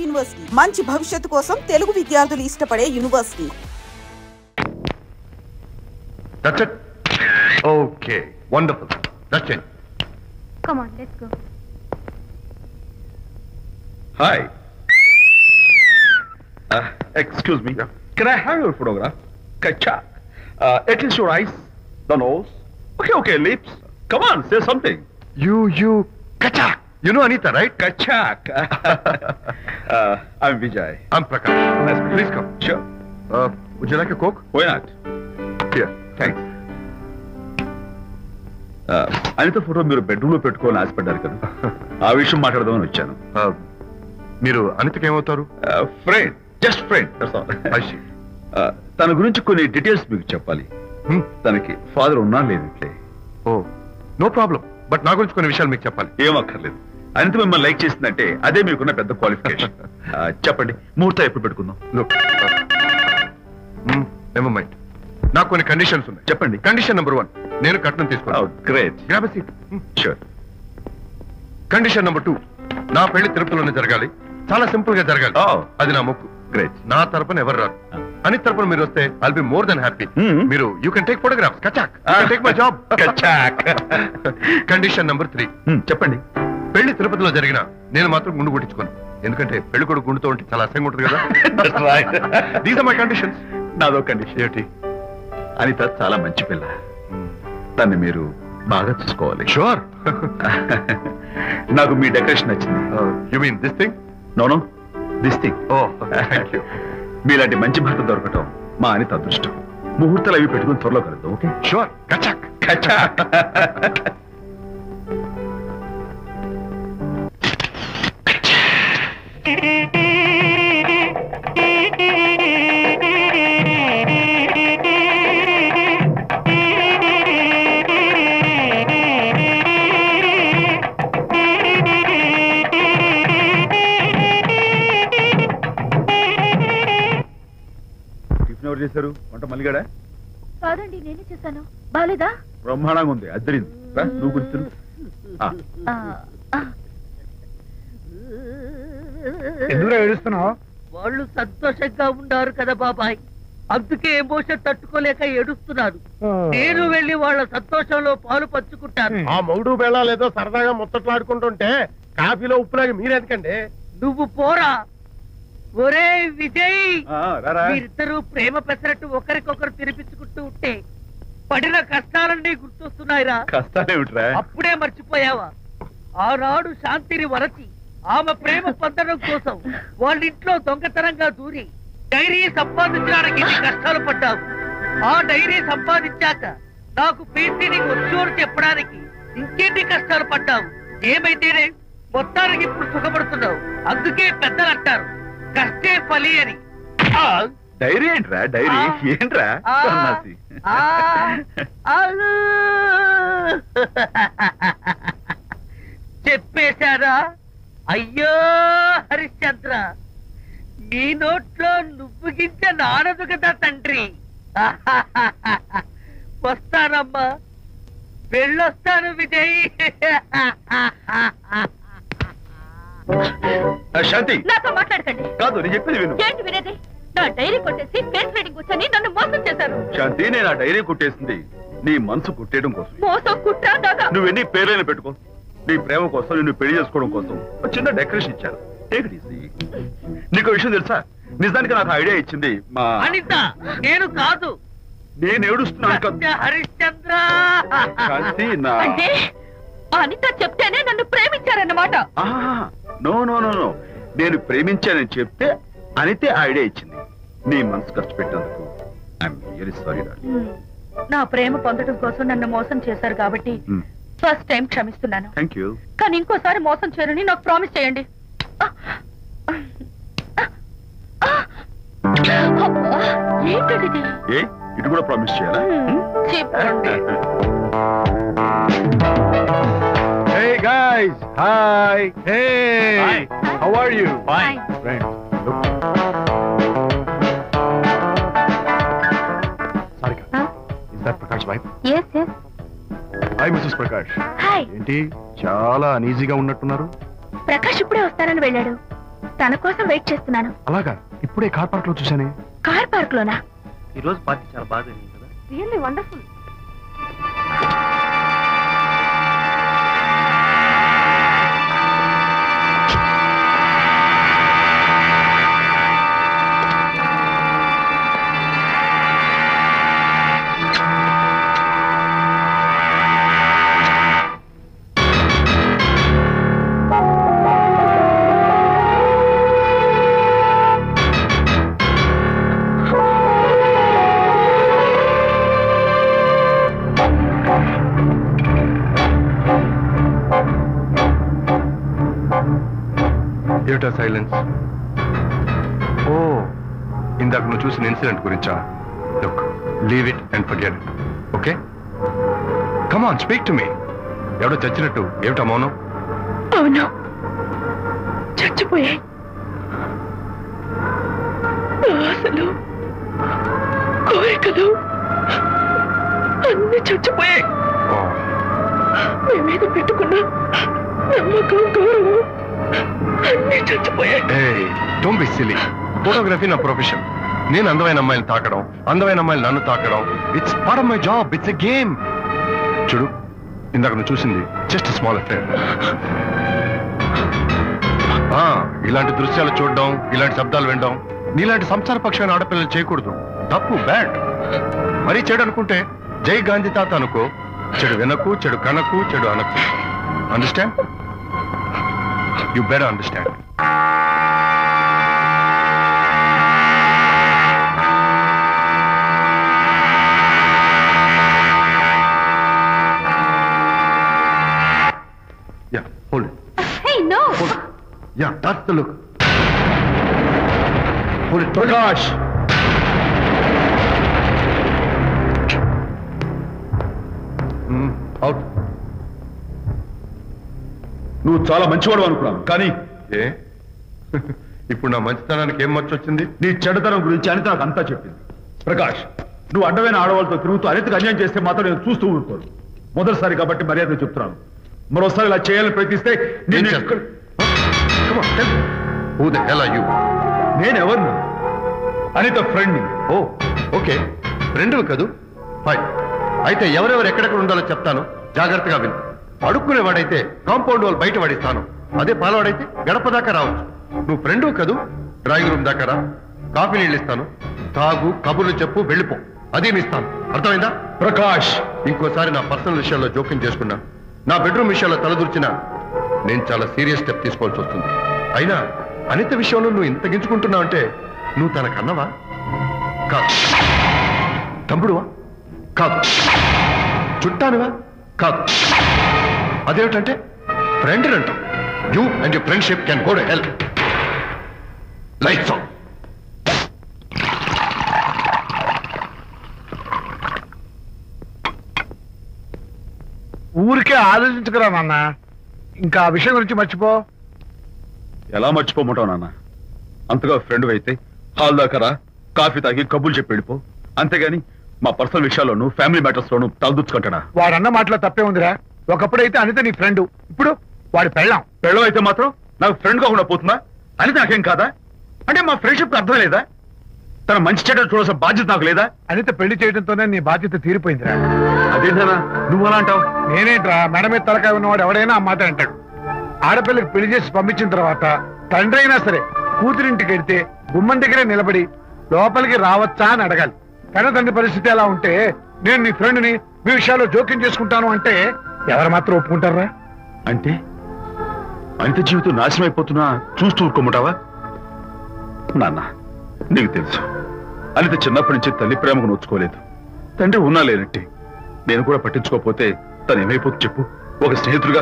University మంచి భవిష్యత్తు కోసం తెలుగు విద్యార్థులు ఇష్టపడే university. That's it. Okay, wonderful. That's it. Come on, let's go. Hi. Excuse me. Can I have your photograph? Kacha. At least your eyes, the nose. Okay, lips. Come on, say something. You, Kachak. You know Anita, right? Kachak. I'm Vijay. I'm Prakash. Nice. Please come. Sure. Would you like a Coke? Why not? Here. Thanks. Anitha photo మీరు bedroom లో పెట్టుకోవాలని ఆశపడ్డారు కదా, ఆ విషయం మాట్లాడదామని వచ్చాను. మీరు అనితకి ఏమవుతారు? Friend, just friend. తన గురించి కొన్ని డీటెయిల్స్ మీకు చెప్పాలి. తనకి ఫాదర్ ఉన్నా లేదు ఇట్లే. ఓ నో ప్రాబ్లం, బట్ నా గురించి కొన్ని విషయాలు మీకు చెప్పాలి. ఏమక్కర్లేదు. అనిత మిమ్మల్ని లైక్ చేసిందంటే అదే మీకున్న పెద్ద క్వాలిఫికేషన్. చెప్పండి, ముహూర్తం ఎప్పుడు పెట్టుకుందాం? నెవర్ మైండ్, నాకు కొన్ని కండిషన్స్ ఉన్నాయి. చెప్పండి. కండిషన్ నెంబర్ 1, నేను కట్నం తీసుకున్నాను. Great. Grab a seat. Sure. Condition number 2, నా పెళ్లి తిరుపతిలోనే జరగాలి, చాలా సింపుల్ గా జరగాలి. అది నా మొక్కు. గ్రేట్. నా తరపున ఎవరు రాదు. అనిత తరపున మీరు వస్తే I'll be more than happy. మీరు యూ కెన్ టేక్ ఫోటోగ్రాఫ్స్. కచాక్, టేక్ మై జాబ్. కచాక్. కండిషన్ నెంబర్ 3, చెప్పండి. పెళ్లి తిరుపతిలో జరిగిన నేను మాత్రం గుండు కొట్టించుకోను, ఎందుకంటే పెళ్లి కొడుకు గుండుతో ఉంటే చాలా అసహ్యంగా ఉంటుంది కదా. These are my conditions. నాదో కండిషన్ ఏంటి? అనిత చాలా మంచి పిల్ల, తన్ని మీరు బాగా చూసుకోవాలి. షూర్. నాకు మీ డెకరేషన్ నచ్చింది. You mean this thing? No, this thing. Oh thank you. మీలాంటి మంచి భర్త దొరకటం మా అనిత అదృష్టం. ముహూర్తాలు అవి పెట్టుకుని త్వరలో కలుద్దాం. ఓకే? షూర్. కచాక్. కచాక్. ఎవరు చేశారు వంట? మల్లిగాడా? కాదండి, నేనే చేశాను. బాలేదా? బ్రహ్మాండంగా ఉంది, అద్దరింది. నువ్వు గుర్తు. ఎందుకు ఏడుస్తున్నావు? వాళ్ళు సంతోషంగా ఉన్నారు కదా బాబాయ్, అందుకే ఎమోషన్ తట్టుకోలేక ఏడుస్తున్నారు. నేను వెళ్ళి వాళ్ళ సంతోషంలో పాలు పంచుకుంటాను. ఆ మౌడు బెళ్ళాలేదో సరదాగా ముచ్చట్లాడుకుంటుంటే కాఫీలో ఉప్పులాగి మీరెందుకండి? నువ్వు పోరా. ఒరే విజయ్, మీరిద్దరూ ప్రేమ పెసరట్టు ఒకరికొకరు తినిపించుకుంటూ ఉంటే పడిన కష్టాలన్నీ గుర్తొస్తున్నాయిరా. కష్టాలేమిట్రా? అప్పుడే మర్చిపోయావా? ఆనాడు శాంతిని వరచి ఆమె ప్రేమ పొందడం కోసం వాళ్ళింట్లో దొంగతనంగా దూరి డైరీ సంపాదించడానికి ఎన్ని కష్టాలు పడ్డావు. ఆ డైరీ సంపాదించాక నాకు పీసీని వచ్చోరు చెప్పడానికి ఇంకెన్ని కష్టాలు పడ్డావు. ఏమైతేనే మొత్తానికి ఇప్పుడు సుఖపడుతున్నావు. అందుకే పెద్దలు అంటారు కష్టే ఫలి అని. డైరీ ఏంట్రా? డైరీ ఏంట్రా? చెప్పేశారా? అయ్యో హరిశ్చంద్ర, నీ నోట్లో నువ్వు గింజ నానదు కదా తండ్రి. వస్తానమ్మా, వెళ్ళొస్తాను విజయ్. శాంతి, నాతో మాట్లాడకండి. కాదు, నేను చెప్పేది విను. ఏంటి వినేది? నా డైరీ కొట్టేసి ఫేస్ రీడింగ్ కూర్చొని నన్ను మోసం చేశారు. శాంతి, నేను ఆ డైరీ కుట్టేసింది నీ మనసు కుట్టేయడం కోసం. మోసం, కుట్ర, దాదా. నువ్వెన్ని పేర్లైనా పెట్టుకో, నీ ప్రేమ కోసం, నిన్ను పెళ్లి చేసుకోవడం కోసం ఒక చిన్న డెకరేషన్ ఇచ్చాను. Take it easy. నీకు విషయం తెలుసా? నిజానికి నాకు ఐడియా ఇచ్చింది మా అనిత. నేను కాదు. నేను ఏడుస్తున్నాను హరిశ్చంద్ర. శాంతి, నా అంటే అనిత చెప్తేనే నన్ను ప్రేమించారన్నమాట. నో నో నో నో, నేను ప్రేమించానని చెప్తే అనితే ఐడియా ఇచ్చింది. నీ మనసు ఖర్చు పెట్టేందుకు ఐఎమ్ వెరీ సారీ. నా ప్రేమ పొందడం కోసం నన్ను మోసం చేశారు కాబట్టి ఫస్ట్ టైం క్షమిస్తున్నాను. Thank you. కానీ ఇంకోసారి మోసం చేయరని నాకు ప్రామిస్ చేయండి. ఏంటది? ఏ ఇటు కూడా ప్రామిస్ చేయాలా? చెప్పండి. Hey guys, hi. Hey. Hi. How are you? Fine. Friends, look. Sarika, is that Prakash wife? Yes, yes. Hi, Mrs. Prakash. Hi. ఏంటి చాలా అనీజీగా ఉన్నట్టున్నారు? ప్రకాష్ ఇప్పుడే వస్తానని వెళ్ళాడు. తన కోసం వెయిట్ చేస్తున్నాను. అలాగా? ఇప్పుడే కార్ పార్క్ లో చూసానే. కార్ పార్క్ లోనా? ఈ రోజు పార్టీ చాలా బాగా జరిగింది కదా. Really wonderful. ఏమిటా సైలెన్స్? ఓ, ఇందాక నువ్వు చూసిన ఇన్సిడెంట్ గురించా? Look, leave it and forget it. Okay, come on, speak to me. ఎవడో చచ్చినట్టు ఏమిటా మౌనం? అవును, చచ్చిపోయాయి. ఆశలు, కోరికలు అన్ని చచ్చిపోయాయి. మేమేదో పెట్టుకున్న నమ్మకం, గౌరవం అన్ని చచ్చిపోయాయి. Don't be silly. ఫోటోగ్రఫీ నా ప్రొఫెషన్. నేను అందమైన అమ్మాయిని తాకడం, అందమైన అమ్మాయిలు నన్ను తాకడం, it's part of my job. It's a game. చూడు, ఇందాక నువ్వు చూసింది జస్ట్ స్మాల్ అఫేర్. ఇలాంటి దృశ్యాలు చూడడం, ఇలాంటి శబ్దాలు వినడం నీలాంటి సంసారపక్షమైన ఆడపిల్లలు చేయకూడదు. తప్పు, బ్యాడ్. మరీ చెడు అనుకుంటే జై గాంధీ తాత అనుకో. చెడు వినకు, చెడు కనకు, చెడు అనకు. Understand? You better understand. Yeah, hold it. Hey, no! Hold it. Yeah, that's the look. Hold it. Prakash! Out. నువ్వు చాలా మంచివాడు అనుకున్నాను, కానీ ఏ ఇప్పుడు నా మంచితనానికి ఏం మర్చి వచ్చింది? నీ చెడుతనం గురించి అనిత నాకు అంతా చెప్పింది. ప్రకాష్, నువ్వు అడ్డమైన ఆడవాళ్ళతో తిరుగుతూ అనితకు అన్యాయం చేస్తే మాత్రం నేను చూస్తూ ఊరుకోను. మొదటిసారి కాబట్టి మర్యాద చెప్తున్నాను. మరోసారి ఇలా చేయాలని ప్రయత్నిస్తే నేనెవరు? అనిత ఫ్రెండ్. ఓ, ఓకే, ఫ్రెండ్ కదూ. ఫైన్. అయితే ఎవరెవరు ఎక్కడెక్కడ ఉండాలో చెప్తాను, జాగ్రత్తగా విను. అడుక్కునేవాడైతే కాంపౌండ్ వాళ్ళు బయట పడిస్తాను. అదే పాలవాడైతే గడప దాకా రావచ్చు. నువ్వు ఫ్రెండ్ కదూ, డ్రాయింగ్ రూమ్ దాకా రా. కాఫీ నీళ్ళు ఇస్తాను, తాగు, కబుర్లు చెప్పు, వెళ్ళిపో. అదే ఇస్తాను. అర్థమైందా? ప్రకాష్, ఇంకోసారి నా పర్సనల్ విషయాల్లో జోక్యం చేసుకున్నా, నా బెడ్రూమ్ విషయాల్లో తలదూర్చినా నేను చాలా సీరియస్ స్టెప్ తీసుకోవాల్సి వస్తుంది. అయినా అనిత విషయంలో నువ్వు ఇంత గించుకుంటున్నావు అంటే నువ్వు తనకన్నవా? కాదు. తమ్ముడువా? కాదు. చుట్టానువా? కాదు. అదేమిటంటే ఫ్రెండ్ అంటాం. You and your friendship can go to hell. Lights on. ఊరికే ఆలోచించుకురా నాన్న, ఇంకా ఆ విషయం గురించి మర్చిపో. ఎలా మర్చిపోమంటావు నాన్న? అంతగా ఫ్రెండ్ అయితే హాల్ దాకా రా, కాఫీ తాగి కబుర్లు చెప్పి వెళ్ళిపో. అంతేగాని మా పర్సనల్ విషయాల్లోనూ ఫ్యామిలీ మ్యాటర్స్ లోనూ తలదూచుకుంటాడా? వాడన్న మాటలో తప్పే ఉందిరా. ఒకప్పుడైతే అనిత నీ ఫ్రెండ్, ఇప్పుడు వాడి పెళ్ళాం. పెళ్ళం అయితే మాత్రం నాకు ఫ్రెండ్ కాకుండా పోతుందా? అనిత నాకేం కాదా? అంటే మా ఫ్రెండ్షిప్ అర్థం లేదా? తన మంచి చెడ్డ చూడాల్సిన బాధ్యత నాకు లేదా? అనిత పెళ్లి చేయడంతోనే నీ బాధ్యత తీరిపోయిందిరా. అదేంటనా నువ్వు అలా అంటావు? నేనేంట్రా, మెడ మీద తలకాయ ఉన్నవాడు ఎవడైనా ఆ మాట అంటాడు. ఆడపిల్లకి పెళ్లి చేసి పంపించిన తర్వాత తండ్రి అయినా సరే కూతురింటికి వెళ్తే గుమ్మం దగ్గరే నిలబడి లోపలికి రావచ్చా అని అడగాలి. కన్న తండ్రి పరిస్థితి ఎలా ఉంటే నేను నీ ఫ్రెండ్ని మీ విషయాల్లో జోక్యం చేసుకుంటాను అంటే ఎవరు మాత్రం ఒప్పుకుంటారా? అంటే అనిత జీవితం నాశనం అయిపోతున్నా చూస్తూ ఊరుకోమంటావా? నాన్న, నీకు తెలుసు అనిత చిన్నప్పటి నుంచి తల్లి ప్రేమకు నోచుకోలేదు. తండ్రి ఉన్నా లేనట్టే. నేను కూడా పట్టించుకోకపోతే తను ఏమైపోతుంది చెప్పు? ఒక స్నేహితుడిగా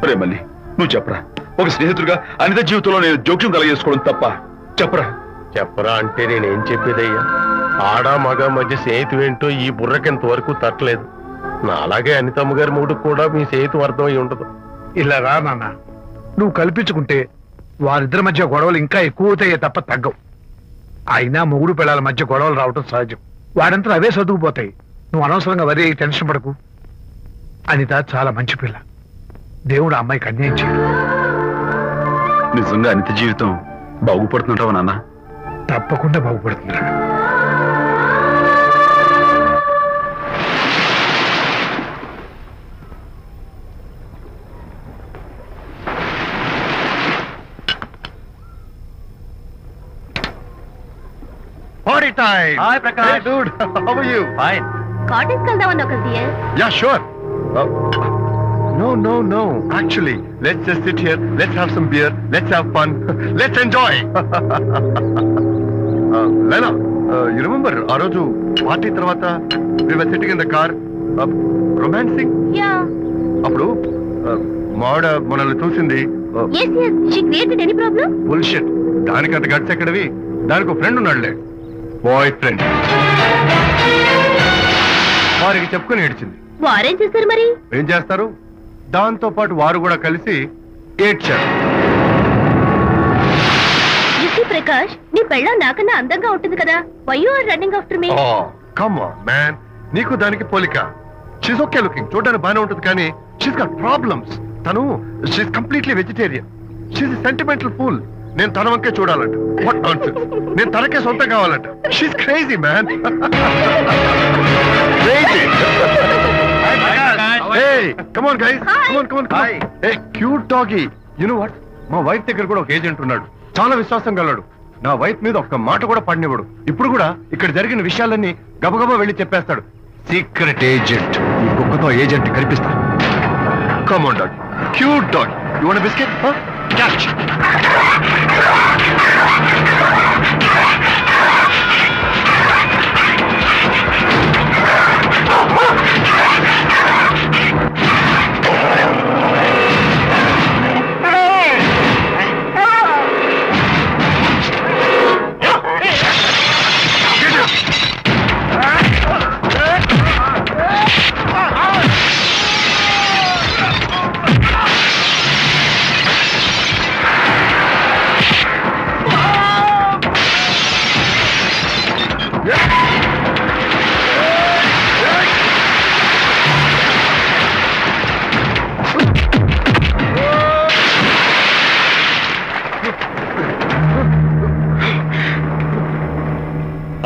ప్రేమల్ని నువ్వు చెప్పరా? ఒక స్నేహితుడిగా అనిత జీవితంలో నేను జోక్యం కలగజేసుకోవడం తప్ప? చెప్పరా? చెప్పరా అంటే నేనేం చెప్పేదయ్యా? ఆడా మగ మధ్య స్నేహితు ఏంటో ఈ బుర్రకింత వరకు తట్టలేదు. నా అలాగే అనితమ్మ గారి మూడు కూడా మీ స్నేహితు అర్థమై ఉండదు. ఇలా రా నాన్న, నువ్వు కల్పించుకుంటే వారిద్దరి మధ్య గొడవలు ఇంకా ఎక్కువ అవుతాయే తప్ప తగ్గవు. అయినా మొగుడు పిల్లల మధ్య గొడవలు రావటం సహజం. వాడంతా అవే చదువుకుపోతాయి. నువ్వు అనవసరంగా వరి టెన్షన్ పడకు. అనిత చాలా మంచి పిల్ల. దేవుడు ఆ అమ్మాయికి అన్యాయం చేయడు. నిజంగా అనిత జీవితం బాగుపడుతుంటావా నాన్న? తప్పకుండా బాగుపడుతుందిరా. Party time! Hi, Prakash. Hey, dude. How are you? Fine. Cottage వెళ్దామని ఒక dear. Yeah, sure. No. Actually, let's just sit here. Let's have some beer. Let's have fun. Let's enjoy. Lena, you remember ఆ రోజు party తర్వాత we were sitting in the car, romancing? Yeah. అప్పుడు మావిడ మనల్ని చూసింది. Yes. She created any problem? Bullshit. దానికంత guts ఎక్కడవి? దానికి ఒక ఫ్రెండ్ ఉన్నాడులే, బాయ్ ఫ్రెండ్. వారికి చెప్పుకొని ఏడ్చింది. వారేం చేస్తారు మరి? ఏం చేస్తారు? దాంతో పాటు వారు కూడా కలిసి ఏడ్చారు. ప్రకాష్, నీ పెళ్ళ నాకన్నా అందంగా ఉంటుంది కదా. Why you are running after me? Come on man, నీకు దానికి పోలిక. షీస్ ఓకే లుకింగ్, చూడడానికి బాగానే ఉంటుంది, కానీ షీస్ గాట్ ప్రాబ్లమ్స్. తను she's completely vegetarian. She's sentimental pool. నేను తన వంకే చూడాలంట. What nonsense. నేను తనకే సొంతం కావాలంట. She's crazy man. Crazy. Hey, come on guys. Come on. Hey, cute doggy. You know what? మా వైఫ్ దగ్గర కూడా ఒక ఏజెంట్ ఉన్నాడు. చాలా విశ్వాసం గలడు. నా వైఫ్ మీద ఒక్క మాట కూడా పడినివ్వడు. ఇప్పుడు కూడా ఇక్కడ జరిగిన విషయాలన్నీ గబగబా వెళ్ళి చెప్పేస్తాడు. Secret agent. ఈ కుక్కతో ఏజెంట్ కనిపిస్తా. Come on doggy. Cute doggy. You want a biscuit? Huh? Catch.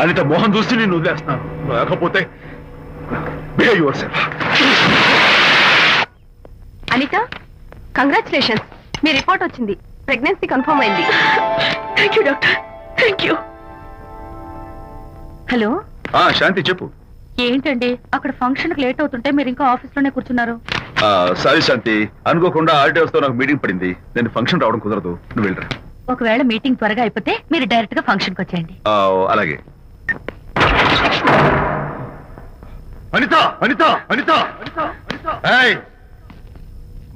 Anitha Mohan చూసి నేను వదిలేస్తున్నాను, లేకపోతే behave yourself. Anita, congratulations, మీ రిపోర్ట్ వచ్చింది. ప్రెగ్నెన్సీ కన్ఫర్మ్ అయింది. Thank you doctor, thank you. Hello. Shanti చెప్పు. ఏంటండి అక్కడ ఫంక్షన్ లేట్ అవుతుంటే మీరు ఇంకా ఆఫీస్ లోనే కూర్చున్నారు? సారీ శాంతి, అనుకోకుండా ఆర్డర్స్ తో నాకు మీటింగ్ పడింది. నేను ఫంక్షన్ రావడం కుదరదు, నువ్వు వెళ్ళరా. ఒకవేళ మీటింగ్ త్వరగా అయిపోతే మీరు డైరెక్ట్ గా ఫంక్షన్ కి వచ్చేయండి. అలాగే. అనిత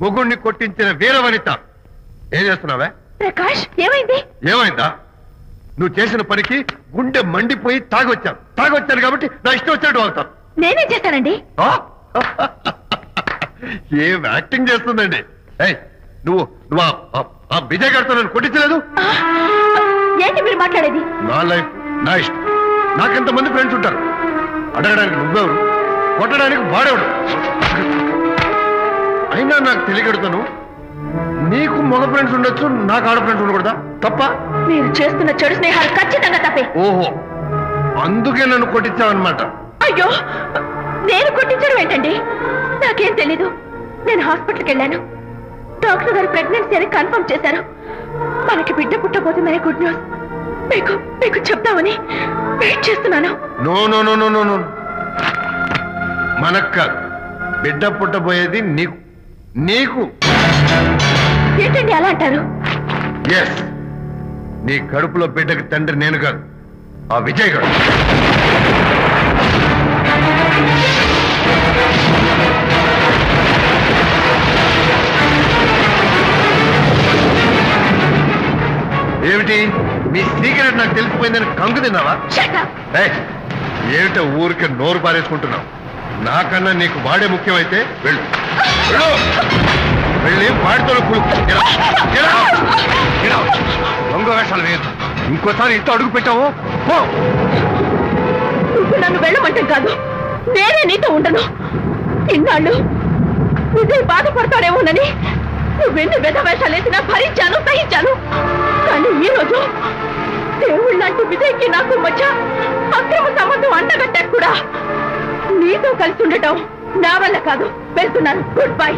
మొగుణ్ణి కొట్టించిన వీర వనిత, ఏం చేస్తున్నావే? ప్రకాష్, ఏమైంది? ఏమైందా? నువ్వు చేసిన పనికి గుండె మండిపోయి తాగొచ్చాను కాబట్టి నా ఇష్టం వచ్చినట్టు అవుతాను. నేనేం చేశానండి? ఏం యాక్టింగ్ చేస్తుందండి. నువ్వు ఆ విజయ్ గారితో నన్ను కొట్టించలేదు. ఏంటి మీరు మాట్లాడేది? నా లైఫ్ నా ఇష్టం. నాకెంతమంది ఫ్రెండ్స్ ఉంటారు. అడగడానికి నువ్వెవరు, కొట్టడానికి వాడేవాడు. అయినా నాకు తెలియగడుతాను, నీకు మగ ఫ్రెండ్స్ ఉండొచ్చు, నాకు ఆడ ఫ్రెండ్స్ ఉండకూడదా? తప్ప? మీరు చేస్తున్న చెడు స్నేహాలు ఖచ్చితంగా తప్పే. ఓహో, అందుకే నన్ను కొట్టించావన్నమాట. అయ్యో, నేను కొట్టించడం ఏంటండి? నాకేం తెలీదు. నేను హాస్పిటల్కి వెళ్ళాను. డాక్టర్ గారు ప్రెగ్నెన్సీ అని కన్ఫర్మ్ చేశారు. మనకి బిడ్డ పుట్టబోతుందనే గుడ్ న్యూస్ మీకు చెప్తామని వెయిట్ చేస్తున్నాను. నో, మనక్క బిడ్డ పుట్టబోయేది నీకు. ఏంటండి అలా అంటారు? ఎస్, నీ కడుపులో బిడ్డకి తండ్రి నేను కాదు, ఆ విజయ్ గారు. ఏమిటి మీ సీక్రెట్ నాకు తెలిసిపోయిందని కంగు తిన్నావా? ఏమిటో ఊరికే నోరు పారేసుకుంటున్నావు. నాకన్నా నీకు వాడే ముఖ్యమైతే వెళ్ళు వెళ్ళి వాడితో దొంగ వేషాలు వేయద్దు. ఇంకోసారి ఇంట్లో అడుగు పెట్టావో నువ్వు నన్ను వెళ్ళమంటే కాదు, నేనే నీతో ఉండను. ఇన్నాళ్ళు విజయ్ బాధపడతాడేమోనని నువ్వెన్ని వేషాలు వేసినా భరించాను, సహించాను. కానీ ఈ రోజు దేవుళ్ళంటి విజయ్కి నాకు మధ్య అక్రమ సంబంధం అంటగట్టాక కూడా నీతో కలిసి ఉండటం నా వల్ల కాదు. వెళ్తున్నాను. Good bye.